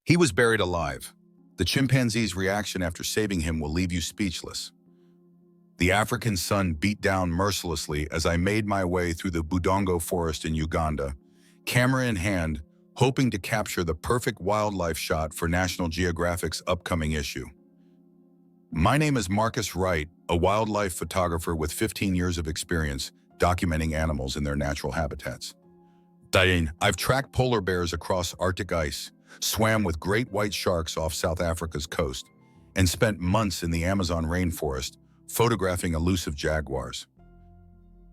He was buried alive. The chimpanzee's reaction after saving him will leave you speechless. The African sun beat down mercilessly as I made my way through the Budongo forest in Uganda, camera in hand, hoping to capture the perfect wildlife shot for National Geographic's upcoming issue. My name is Marcus Wright, a wildlife photographer with 15 years of experience documenting animals in their natural habitats. I've tracked polar bears across Arctic ice, swam with great white sharks off South Africa's coast, and spent months in the Amazon rainforest photographing elusive jaguars.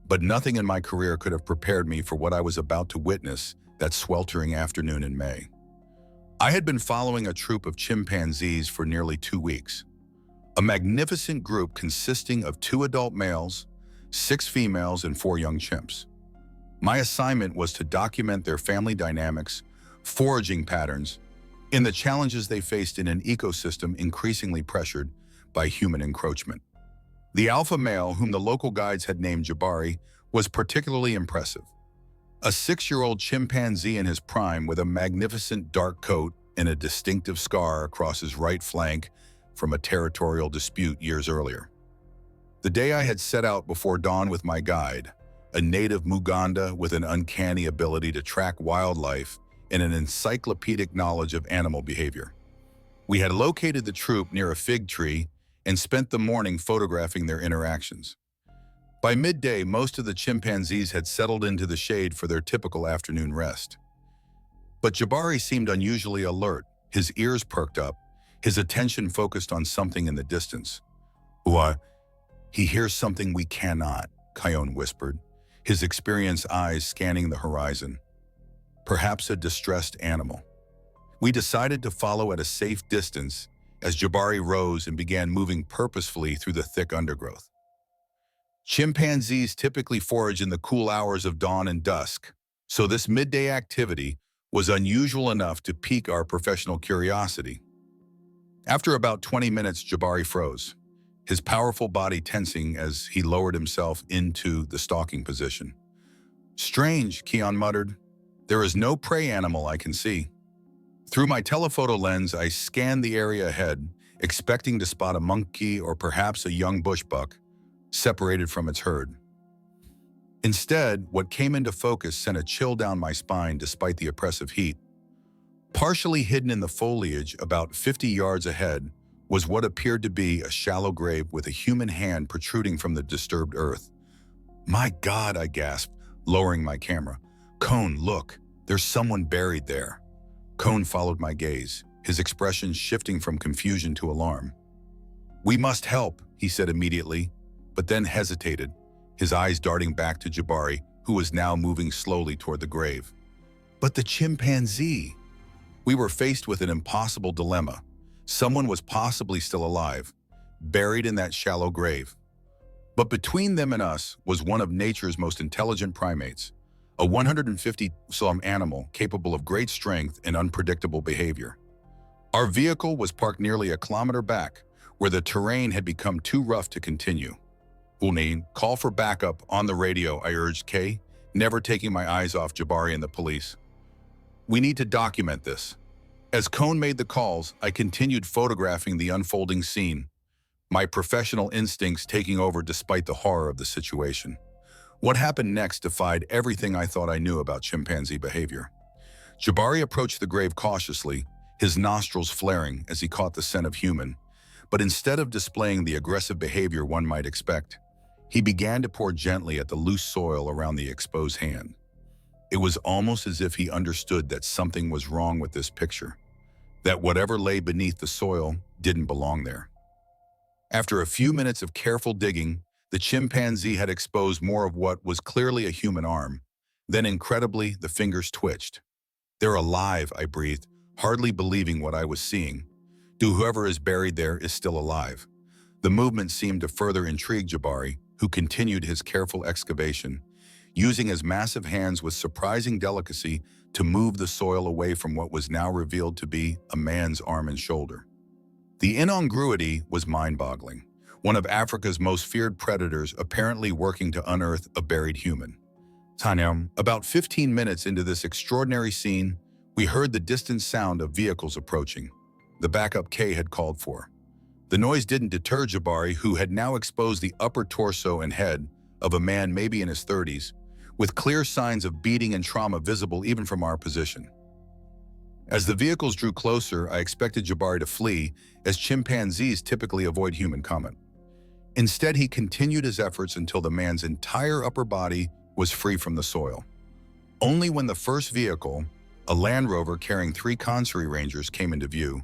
But nothing in my career could have prepared me for what I was about to witness that sweltering afternoon in May. I had been following a troop of chimpanzees for nearly 2 weeks, a magnificent group consisting of 2 adult males, 6 females, and 4 young chimps. My assignment was to document their family dynamics, foraging patterns, and the challenges they faced in an ecosystem increasingly pressured by human encroachment. The alpha male, whom the local guides had named Jabari, was particularly impressive. A 6-year-old chimpanzee in his prime with a magnificent dark coat and a distinctive scar across his right flank from a territorial dispute years earlier. The day I had set out before dawn with my guide, a native Muganda with an uncanny ability to track wildlife and an encyclopedic knowledge of animal behavior. We had located the troop near a fig tree and spent the morning photographing their interactions. By midday, most of the chimpanzees had settled into the shade for their typical afternoon rest. But Jabari seemed unusually alert, his ears perked up, his attention focused on something in the distance. "What? He hears something we cannot," Kion whispered, his experienced eyes scanning the horizon. Perhaps a distressed animal. We decided to follow at a safe distance as Jabari rose and began moving purposefully through the thick undergrowth. Chimpanzees typically forage in the cool hours of dawn and dusk, so this midday activity was unusual enough to pique our professional curiosity. After about 20 minutes, Jabari froze, his powerful body tensing as he lowered himself into the stalking position. "Strange," Kion muttered. "There is no prey animal I can see." Through my telephoto lens, I scanned the area ahead, expecting to spot a monkey or perhaps a young bushbuck, separated from its herd. Instead, what came into focus sent a chill down my spine despite the oppressive heat. Partially hidden in the foliage about 50 yards ahead was what appeared to be a shallow grave with a human hand protruding from the disturbed earth. "My God," I gasped, lowering my camera. "Cone, look, there's someone buried there." Cone followed my gaze, his expression shifting from confusion to alarm. "We must help," he said immediately, but then hesitated, his eyes darting back to Jabari, who was now moving slowly toward the grave. "But the chimpanzee!" We were faced with an impossible dilemma. Someone was possibly still alive, buried in that shallow grave. But between them and us was one of nature's most intelligent primates, a 150-kg animal capable of great strength and unpredictable behavior. Our vehicle was parked nearly a kilometer back, where the terrain had become too rough to continue. "Ulneen, call for backup on the radio," I urged Kay, never taking my eyes off Jabari and the police. "We need to document this." As Cone made the calls, I continued photographing the unfolding scene, my professional instincts taking over despite the horror of the situation. What happened next defied everything I thought I knew about chimpanzee behavior. Jabari approached the grave cautiously, his nostrils flaring as he caught the scent of human. But instead of displaying the aggressive behavior one might expect, he began to pour gently at the loose soil around the exposed hand. It was almost as if he understood that something was wrong with this picture, that whatever lay beneath the soil didn't belong there. After a few minutes of careful digging, the chimpanzee had exposed more of what was clearly a human arm. Then, incredibly, the fingers twitched. "They're alive," I breathed, hardly believing what I was seeing. Whoever is buried there is still alive. The movement seemed to further intrigue Jabari, who continued his careful excavation, using his massive hands with surprising delicacy to move the soil away from what was now revealed to be a man's arm and shoulder. The incongruity was mind-boggling. One of Africa's most feared predators apparently working to unearth a buried human. About 15 minutes into this extraordinary scene, We heard the distant sound of vehicles approaching. The backup K had called for. The noise didn't deter Jabari, who had now exposed the upper torso and head of a man maybe in his 30s, with clear signs of beating and trauma visible even from our position. As the vehicles drew closer, I expected Jabari to flee, as chimpanzees typically avoid human comment. Instead, he continued his efforts until the man's entire upper body was free from the soil. Only when the first vehicle, a Land Rover carrying 3 Consaree Rangers, came into view,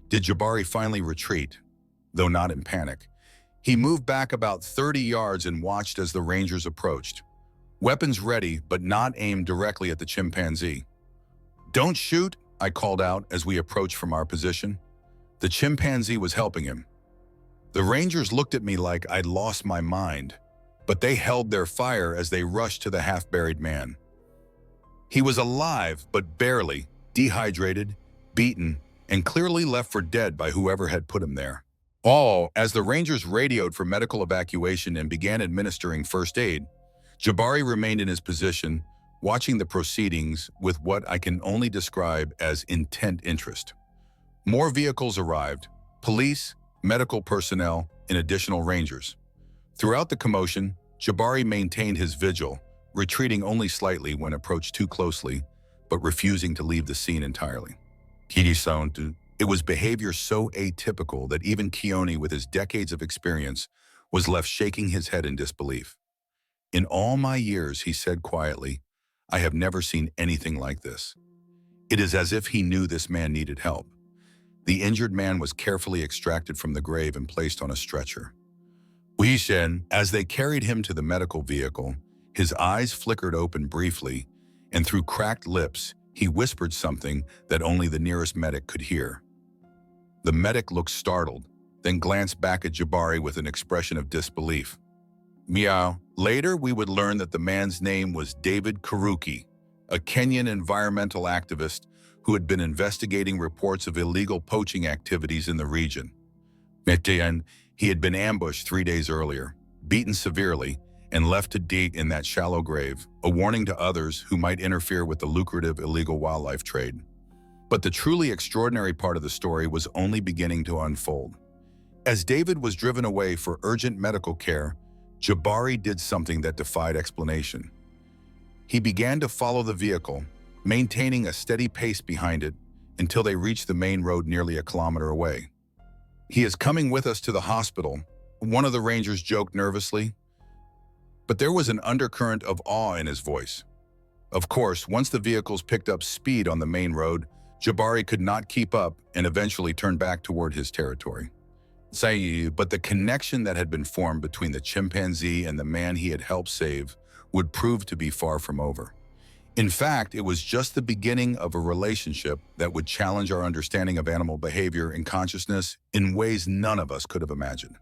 did Jabari finally retreat, though not in panic. He moved back about 30 yards and watched as the Rangers approached, weapons ready but not aimed directly at the chimpanzee. "Don't shoot," I called out as we approached from our position. The chimpanzee was helping him. The Rangers looked at me like I'd lost my mind, but they held their fire as they rushed to the half-buried man. He was alive, but barely, dehydrated, beaten, and clearly left for dead by whoever had put him there. As the Rangers radioed for medical evacuation and began administering first aid, Jabari remained in his position, watching the proceedings with what I can only describe as intent interest. More vehicles arrived, police, medical personnel, and additional Rangers. Throughout the commotion, Jabari maintained his vigil, retreating only slightly when approached too closely, but refusing to leave the scene entirely. It was behavior so atypical that even Keone, with his decades of experience, was left shaking his head in disbelief. "In all my years," he said quietly, "I have never seen anything like this." It is as if he knew this man needed help. The injured man was carefully extracted from the grave and placed on a stretcher. As they carried him to the medical vehicle, his eyes flickered open briefly, and through cracked lips, he whispered something that only the nearest medic could hear. The medic looked startled, then glanced back at Jabari with an expression of disbelief. Meow. Later, we would learn that the man's name was David Karuki, a Kenyan environmental activist who had been investigating reports of illegal poaching activities in the region. He had been ambushed 3 days earlier, beaten severely, and left to dig in that shallow grave, a warning to others who might interfere with the lucrative illegal wildlife trade. But the truly extraordinary part of the story was only beginning to unfold. As David was driven away for urgent medical care, Jabari did something that defied explanation. He began to follow the vehicle, maintaining a steady pace behind it until they reached the main road nearly a kilometer away. "He is coming with us to the hospital," one of the Rangers joked nervously. But there was an undercurrent of awe in his voice. Of course, once the vehicles picked up speed on the main road, Jabari could not keep up and eventually turned back toward his territory. But the connection that had been formed between the chimpanzee and the man he had helped save would prove to be far from over. In fact, it was just the beginning of a relationship that would challenge our understanding of animal behavior and consciousness in ways none of us could have imagined.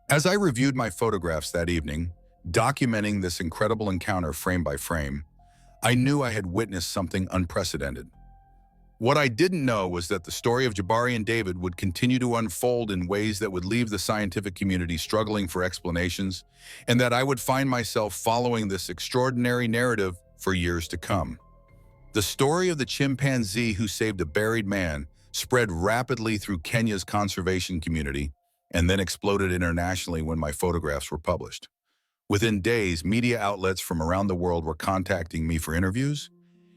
As I reviewed my photographs that evening, documenting this incredible encounter frame by frame, I knew I had witnessed something unprecedented. What I didn't know was that the story of Jabari and David would continue to unfold in ways that would leave the scientific community struggling for explanations, and that I would find myself following this extraordinary narrative for years to come. The story of the chimpanzee who saved a buried man spread rapidly through Kenya's conservation community and then exploded internationally when my photographs were published. Within days, media outlets from around the world were contacting me for interviews,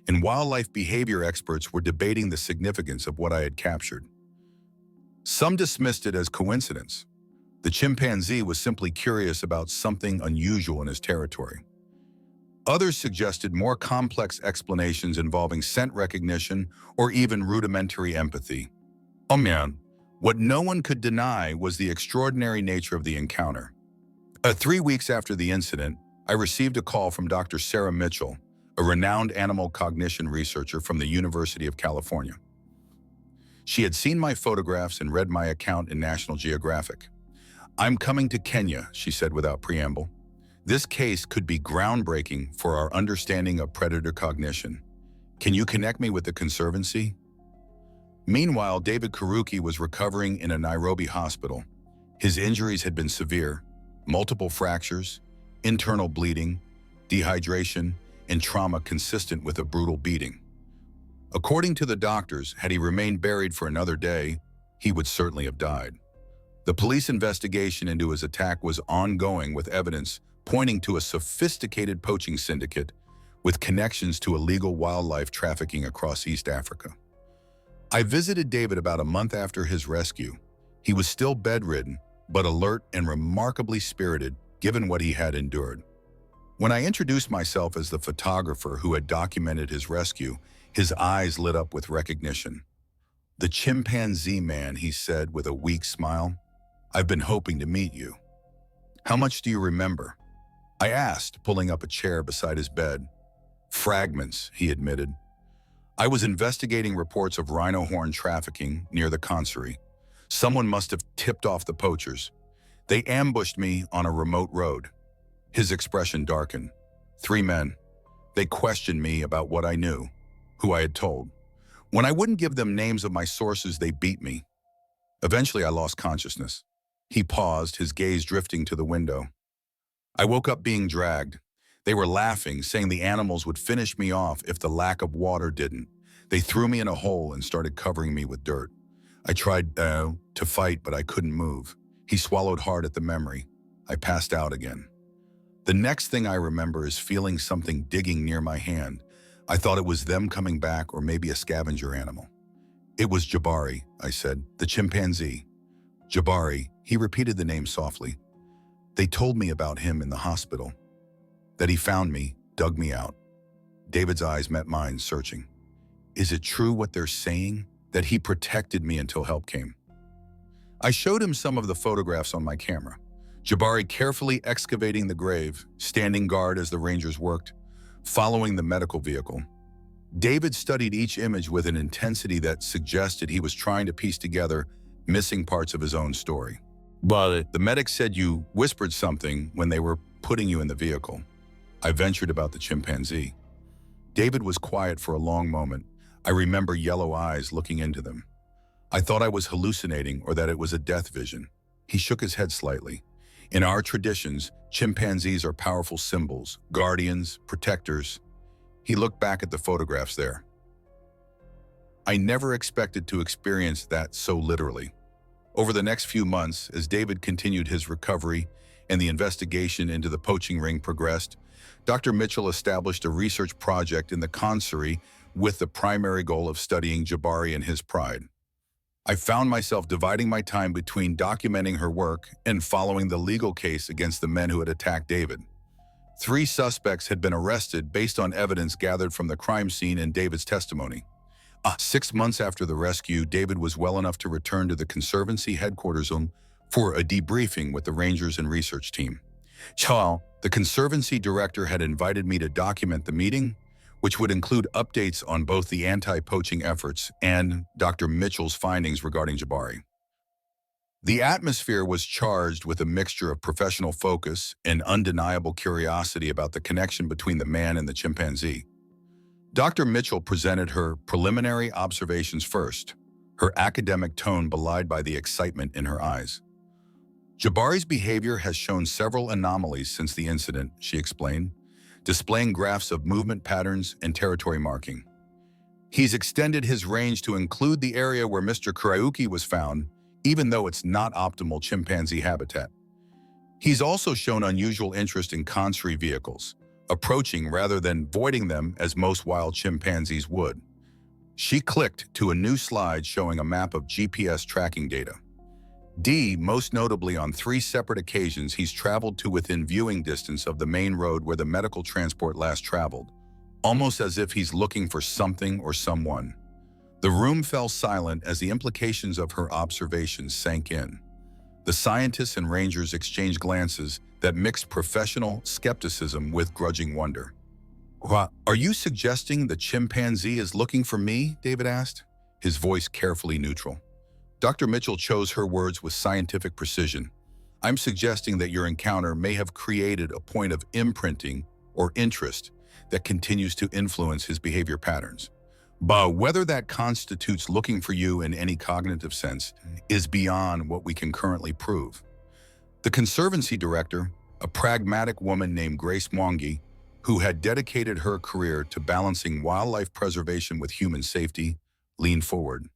and wildlife behavior experts were debating the significance of what I had captured. Some dismissed it as coincidence. The chimpanzee was simply curious about something unusual in his territory. Others suggested more complex explanations involving scent recognition or even rudimentary empathy. What no one could deny was the extraordinary nature of the encounter. 3 weeks after the incident, I received a call from Dr. Sarah Mitchell, a renowned animal cognition researcher from the University of California. She had seen my photographs and read my account in National Geographic. "I'm coming to Kenya," she said without preamble. "This case could be groundbreaking for our understanding of predator cognition. Can you connect me with the Conservancy?" Meanwhile, David Karuki was recovering in a Nairobi hospital. His injuries had been severe: multiple fractures, internal bleeding, dehydration, and trauma consistent with a brutal beating. According to the doctors, had he remained buried for another day, he would certainly have died. The police investigation into his attack was ongoing, with evidence pointing to a sophisticated poaching syndicate with connections to illegal wildlife trafficking across East Africa. I visited David about a month after his rescue. He was still bedridden, but alert and remarkably spirited given what he had endured. When I introduced myself as the photographer who had documented his rescue, his eyes lit up with recognition. "The chimpanzee man," he said with a weak smile. "I've been hoping to meet you." "How much do you remember?" I asked, pulling up a chair beside his bed. "Fragments," he admitted. "I was investigating reports of rhino horn trafficking near the conserry. Someone must have tipped off the poachers. They ambushed me on a remote road." His expression darkened. 3 men. They questioned me about what I knew, who I had told. When I wouldn't give them names of my sources, they beat me. Eventually, I lost consciousness. He paused, his gaze drifting to the window. I woke up being dragged. They were laughing, saying the animals would finish me off if the lack of water didn't. They threw me in a hole and started covering me with dirt. I tried to fight, but I couldn't move. He swallowed hard at the memory. I passed out again. The next thing I remember is feeling something digging near my hand. I thought it was them coming back, or maybe a scavenger animal. "It was Jabari," I said, "the chimpanzee." "Jabari," he repeated the name softly. "They told me about him in the hospital. That he found me, dug me out." David's eyes met mine, searching. "Is it true what they're saying? That he protected me until help came?" I showed him some of the photographs on my camera. Jabari carefully excavating the grave, standing guard as the rangers worked, following the medical vehicle. David studied each image with an intensity that suggested he was trying to piece together missing parts of his own story. "But the medic said you whispered something when they were putting you in the vehicle." I ventured about the chimpanzee. David was quiet for a long moment. I remember yellow eyes looking into them. I thought I was hallucinating or that it was a death vision. He shook his head slightly. "In our traditions, chimpanzees are powerful symbols, guardians, protectors." He looked back at the photographs there. I never expected to experience that so literally. Over the next few months, as David continued his recovery and the investigation into the poaching ring progressed, Dr. Mitchell established a research project in the conserry with the primary goal of studying Jabari and his pride. I found myself dividing my time between documenting her work and following the legal case against the men who had attacked David. 3 suspects had been arrested based on evidence gathered from the crime scene and David's testimony. 6 months after the rescue, David was well enough to return to the Conservancy headquarters for a debriefing with the rangers and research team. The Conservancy director had invited me to document the meeting, which would include updates on both the anti-poaching efforts and Dr. Mitchell's findings regarding Jabari. The atmosphere was charged with a mixture of professional focus and undeniable curiosity about the connection between the man and the chimpanzee. Dr. Mitchell presented her preliminary observations first, her academic tone belied by the excitement in her eyes. "Jabari's behavior has shown several anomalies since the incident," she explained, displaying graphs of movement patterns and territory marking. "He's extended his range to include the area where Mr. Kryuki was found, even though it's not optimal chimpanzee habitat. He's also shown unusual interest in conserry vehicles, approaching rather than avoiding them as most wild chimpanzees would." She clicked to a new slide showing a map of GPS tracking data. Most notably on 3 separate occasions, he's traveled to within viewing distance of the main road where the medical transport last traveled, almost as if he's looking for something or someone. The room fell silent as the implications of her observations sank in. The scientists and rangers exchanged glances that mixed professional skepticism with grudging wonder. "Are you suggesting the chimpanzee is looking for me?" David asked, his voice carefully neutral. Dr. Mitchell chose her words with scientific precision. "I'm suggesting that your encounter may have created a point of imprinting or interest that continues to influence his behavior patterns. But whether that constitutes looking for you in any cognitive sense is beyond what we can currently prove." The Conservancy director, a pragmatic woman named Grace Mwangi, who had dedicated her career to balancing wildlife preservation with human safety, leaned forward.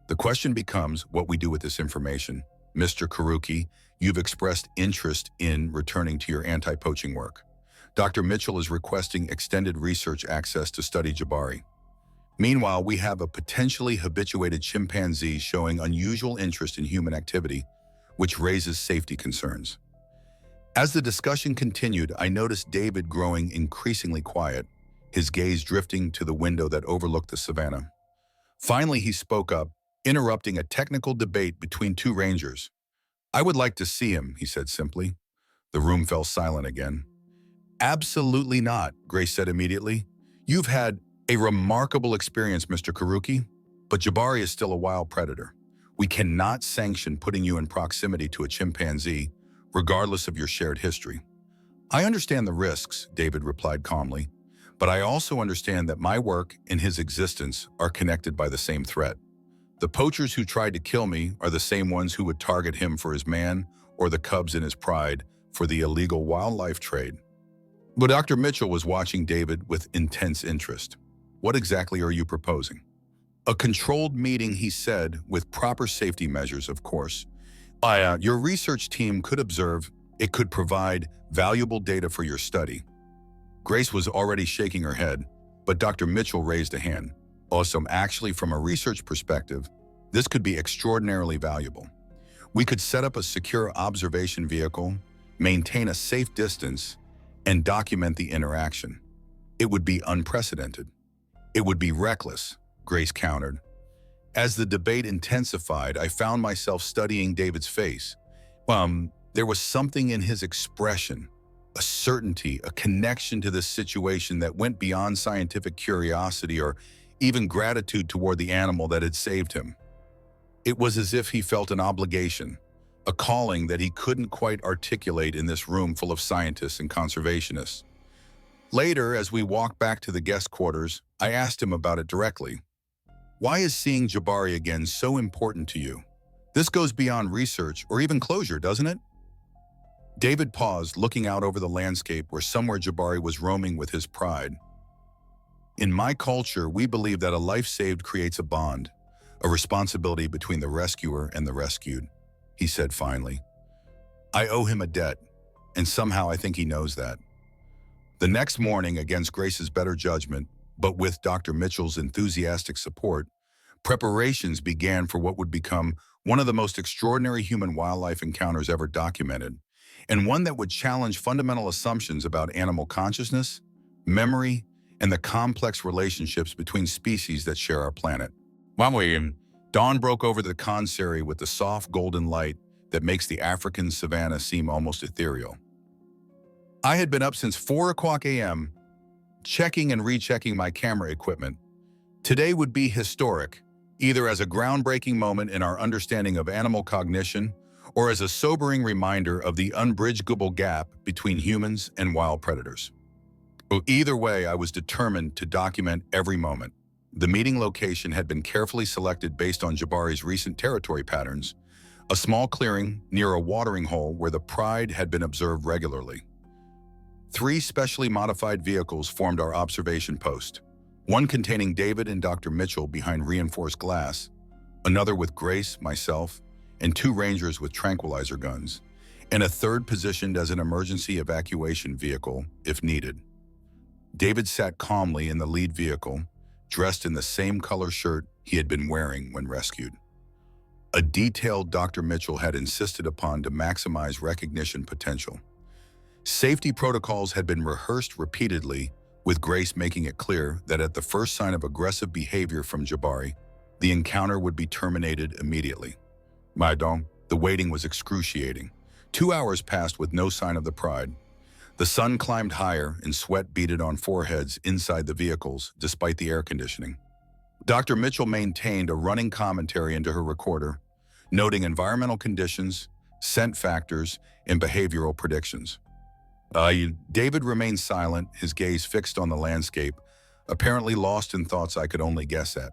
The question becomes what we do with this information. Mr. Karuki, you've expressed interest in returning to your anti-poaching work. Dr. Mitchell is requesting extended research access to study Jabari. Meanwhile, we have a potentially habituated chimpanzee showing unusual interest in human activity, which raises safety concerns. As the discussion continued, I noticed David growing increasingly quiet, his gaze drifting to the window that overlooked the savannah. Finally, he spoke up, interrupting a technical debate between two rangers. "I would like to see him," he said simply. The room fell silent again. "Absolutely not," Grace said immediately. "You've had a remarkable experience, Mr. Karuki, but Jabari is still a wild predator. We cannot sanction putting you in proximity to a chimpanzee, regardless of your shared history." "I understand the risks," David replied calmly, "but I also understand that my work and his existence are connected by the same threat. The poachers who tried to kill me are the same ones who would target him for his man or the cubs in his pride for the illegal wildlife trade." But Dr. Mitchell was watching David with intense interest. "What exactly are you proposing?" "A controlled meeting," he said, "with proper safety measures, of course. Your research team could observe. It could provide valuable data for your study." Grace was already shaking her head, but Dr. Mitchell raised a hand. "Awesome. Actually, from a research perspective, this could be extraordinarily valuable. We could set up a secure observation vehicle, maintain a safe distance, and document the interaction. It would be unprecedented. It would be reckless," Grace countered. As the debate intensified, I found myself studying David's face. There was something in his expression, a certainty, a connection to this situation that went beyond scientific curiosity or even gratitude toward the animal that had saved him. It was as if he felt an obligation, a calling that he couldn't quite articulate in this room full of scientists and conservationists. Later, as we walked back to the guest quarters, I asked him about it directly. "Why is seeing Jabari again so important to you? This goes beyond research or even closure, doesn't it?" David paused, looking out over the landscape where somewhere Jabari was roaming with his pride. "In my culture, we believe that a life saved creates a bond, a responsibility between the rescuer and the rescued," he said finally. "I owe him a debt, and somehow I think he knows that." The next morning, against Grace's better judgment, but with Dr. Mitchell's enthusiastic support, preparations began for what would become one of the most extraordinary human-wildlife encounters ever documented, and one that would challenge fundamental assumptions about animal consciousness, memory, and the complex relationships between species that share our planet. Dawn broke over the conseri with the soft golden light that makes the African savanna seem almost ethereal. I had been up since 4 a.m., checking and rechecking my camera equipment. Today would be historic, either as a groundbreaking moment in our understanding of animal cognition or as a sobering reminder of the unbridgeable gap between humans and wild predators. Either way, I was determined to document every moment. The meeting location had been carefully selected based on Jabari's recent territory patterns, a small clearing near a watering hole where the pride had been observed regularly. 3 specially modified vehicles formed our observation post, one containing David and Dr. Mitchell behind reinforced glass, another with Grace, myself, and 2 rangers with tranquilizer guns, and a third positioned as an emergency evacuation vehicle if needed. David sat calmly in the lead vehicle, dressed in the same color shirt he had been wearing when rescued. A detail Dr. Mitchell had insisted upon to maximize recognition potential. Safety protocols had been rehearsed repeatedly, with Grace making it clear that at the first sign of aggressive behavior from Jabari, the encounter would be terminated immediately. The waiting was excruciating. 2 hours passed with no sign of the pride. The sun climbed higher and sweat beaded on foreheads inside the vehicles, despite the air conditioning. Dr. Mitchell maintained a running commentary into her recorder, noting environmental conditions, scent factors, and behavioral predictions. David remained silent, his gaze fixed on the landscape, apparently lost in thoughts I could only guess at.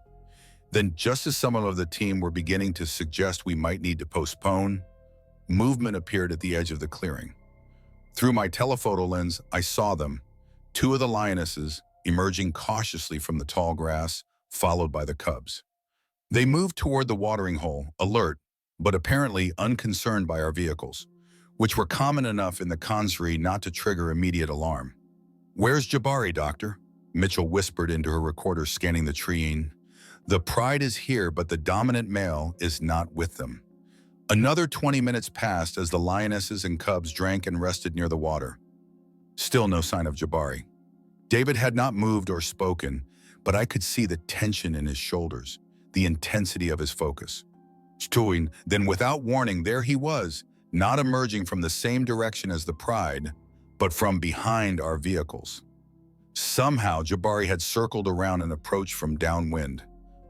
Then, just as some of the team were beginning to suggest we might need to postpone, movement appeared at the edge of the clearing. Through my telephoto lens, I saw them, Two of the lionesses, emerging cautiously from the tall grass, followed by the cubs. They moved toward the watering hole, alert, but apparently unconcerned by our vehicles, which were common enough in the Kanzri not to trigger immediate alarm. "Where's Jabari, Doctor?" Mitchell whispered into her recorder, scanning the treeing. "The pride is here, but the dominant male is not with them." Another 20 minutes passed as the lionesses and cubs drank and rested near the water. Still no sign of Jabari. David had not moved or spoken, but I could see the tension in his shoulders, the intensity of his focus. Then without warning, there he was, not emerging from the same direction as the pride, but from behind our vehicles. Somehow, Jabari had circled around and approached from downwind,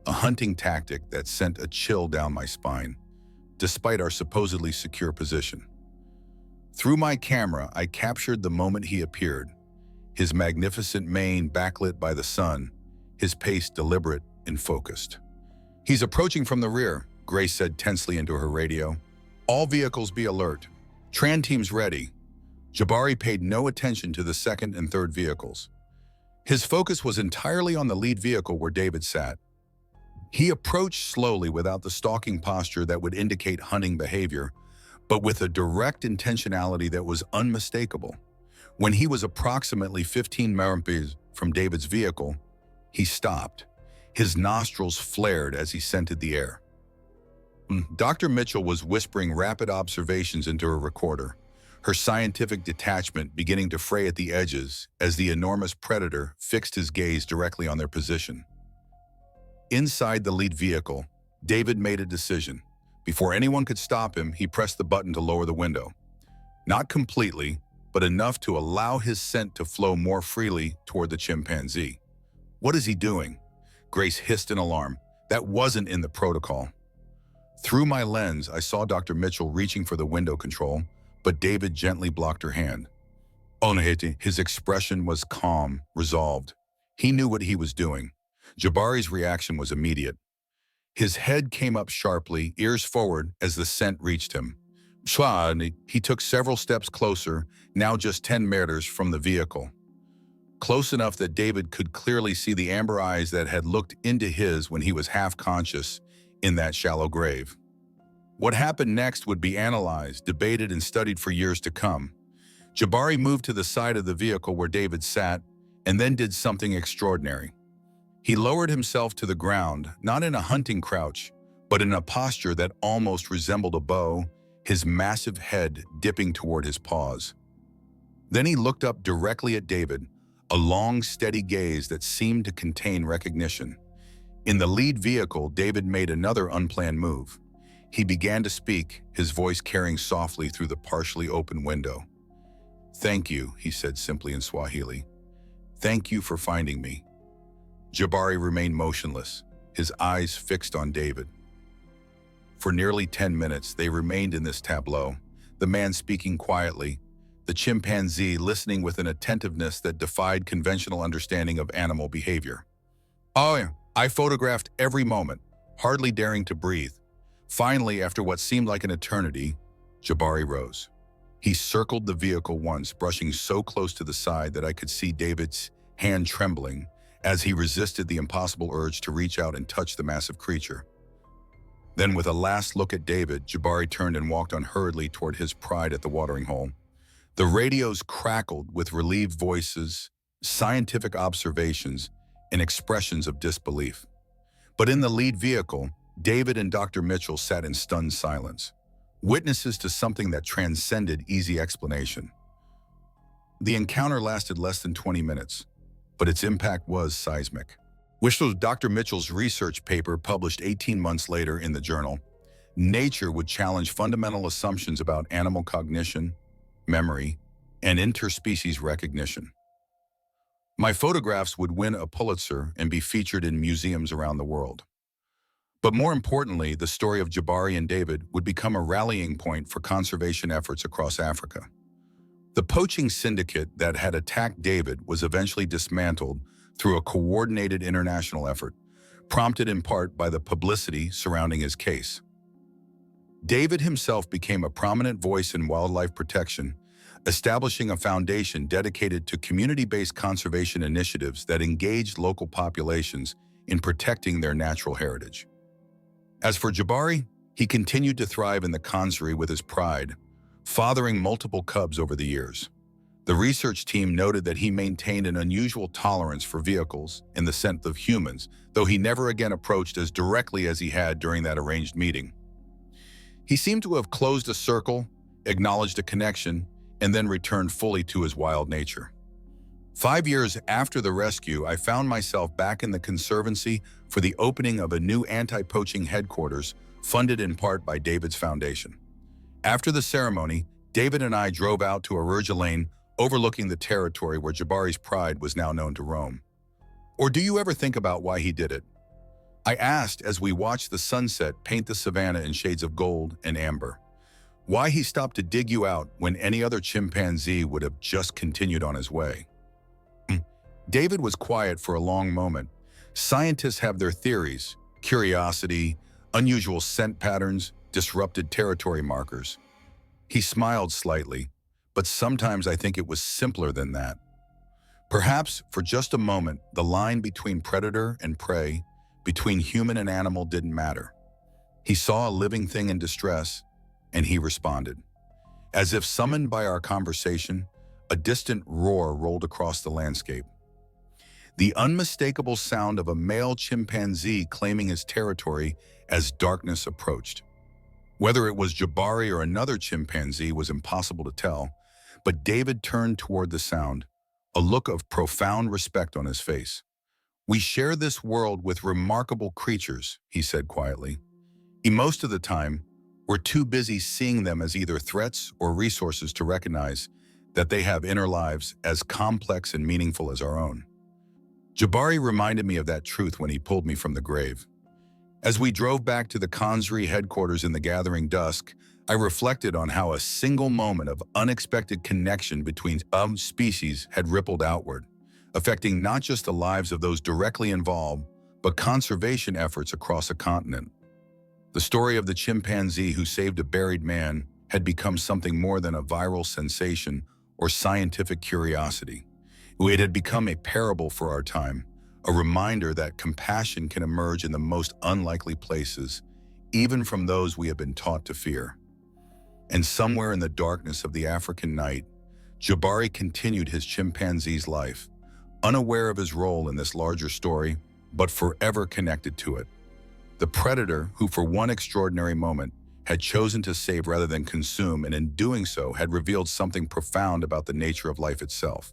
a hunting tactic that sent a chill down my spine, despite our supposedly secure position. Through my camera, I captured the moment he appeared, his magnificent mane backlit by the sun, his pace deliberate and focused. "He's approaching from the rear," Grace said tensely into her radio. "All vehicles be alert. Tran teams ready." Jabari paid no attention to the second and third vehicles. His focus was entirely on the lead vehicle where David sat. He approached slowly without the stalking posture that would indicate hunting behavior, but with a direct intentionality that was unmistakable. When he was approximately 15 meters from David's vehicle, he stopped. His nostrils flared as he scented the air. Dr. Mitchell was whispering rapid observations into her recorder, her scientific detachment beginning to fray at the edges as the enormous predator fixed his gaze directly on their position. Inside the lead vehicle, David made a decision. Before anyone could stop him, he pressed the button to lower the window. Not completely, but enough to allow his scent to flow more freely toward the chimpanzee. "What is he doing?" Grace hissed in alarm. "That wasn't in the protocol." Through my lens, I saw Dr. Mitchell reaching for the window control, but David gently blocked her hand. Onahiti, his expression was calm, resolved. He knew what he was doing. Jabari's reaction was immediate. His head came up sharply, ears forward, as the scent reached him. He took several steps closer, now just 10 meters from the vehicle. Close enough that David could clearly see the amber eyes that had looked into his when he was half-conscious in that shallow grave. What happened next would be analyzed, debated, and studied for years to come. Jabari moved to the side of the vehicle where David sat, and then did something extraordinary. He lowered himself to the ground, not in a hunting crouch, but in a posture that almost resembled a bow, his massive head dipping toward his paws. Then he looked up directly at David, a long, steady gaze that seemed to contain recognition. In the lead vehicle, David made another unplanned move. He began to speak, his voice carrying softly through the partially open window. "Thank you," he said simply in Swahili. "Thank you for finding me." Jabari remained motionless, his eyes fixed on David. For nearly 10 minutes, they remained in this tableau, the man speaking quietly, the chimpanzee listening with an attentiveness that defied conventional understanding of animal behavior. I photographed every moment, hardly daring to breathe. Finally, after what seemed like an eternity, Jabari rose. He circled the vehicle once, brushing so close to the side that I could see David's hand trembling as he resisted the impossible urge to reach out and touch the massive creature. Then, with a last look at David, Jabari turned and walked unhurriedly toward his pride at the watering hole. The radios crackled with relieved voices, scientific observations, and expressions of disbelief. But in the lead vehicle, David and Dr. Mitchell sat in stunned silence, witnesses to something that transcended easy explanation. The encounter lasted less than 20 minutes, but its impact was seismic. Dr. Mitchell's research paper, published 18 months later in the journal, Nature, would challenge fundamental assumptions about animal cognition, memory, and interspecies recognition. My photographs would win a Pulitzer and be featured in museums around the world. But more importantly, the story of Jabari and David would become a rallying point for conservation efforts across Africa. The poaching syndicate that had attacked David was eventually dismantled through a coordinated international effort, prompted in part by the publicity surrounding his case. David himself became a prominent voice in wildlife protection, establishing a foundation dedicated to community-based conservation initiatives that engaged local populations in protecting their natural heritage. As for Jabari, he continued to thrive in the Kanzri with his pride, fathering multiple cubs over the years. The research team noted that he maintained an unusual tolerance for vehicles in the sense of humans, though he never again approached as directly as he had during that arranged meeting. He seemed to have closed a circle, acknowledged a connection, and then returned fully to his wild nature. 5 years after the rescue, I found myself back in the Conservancy for the opening of a new anti-poaching headquarters funded in part by David's foundation. After the ceremony, David and I drove out to Arurja Lane, overlooking the territory where Jabari's pride was now known to roam. Or do you ever think about why he did it? I asked as we watched the sunset paint the savanna in shades of gold and amber. Why he stopped to dig you out when any other chimpanzee would have just continued on his way. David was quiet for a long moment. Scientists have their theories: curiosity, unusual scent patterns, disrupted territory markers. He smiled slightly, but sometimes I think it was simpler than that. Perhaps for just a moment, the line between predator and prey, between human and animal, didn't matter. He saw a living thing in distress, and he responded. As if summoned by our conversation, a distant roar rolled across the landscape. The unmistakable sound of a male chimpanzee claiming his territory as darkness approached. Whether it was Jabari or another chimpanzee was impossible to tell, but David turned toward the sound, a look of profound respect on his face. "We share this world with remarkable creatures," he said quietly. Most of the time, we're too busy seeing them as either threats or resources to recognize that they have inner lives as complex and meaningful as our own. Jabari reminded me of that truth when he pulled me from the grave. As we drove back to the Kanzri headquarters in the gathering dusk, I reflected on how a single moment of unexpected connection between species had rippled outward, affecting not just the lives of those directly involved, but conservation efforts across a continent. The story of the chimpanzee who saved a buried man had become something more than a viral sensation or scientific curiosity. It had become a parable for our time, a reminder that compassion can emerge in the most unlikely places, even from those we have been taught to fear. And somewhere in the darkness of the African night, Jabari continued his chimpanzee's life, unaware of his role in this larger story, but forever connected to it. The predator who, for one extraordinary moment, had chosen to save rather than consume, and in doing so had revealed something profound about the nature of life itself.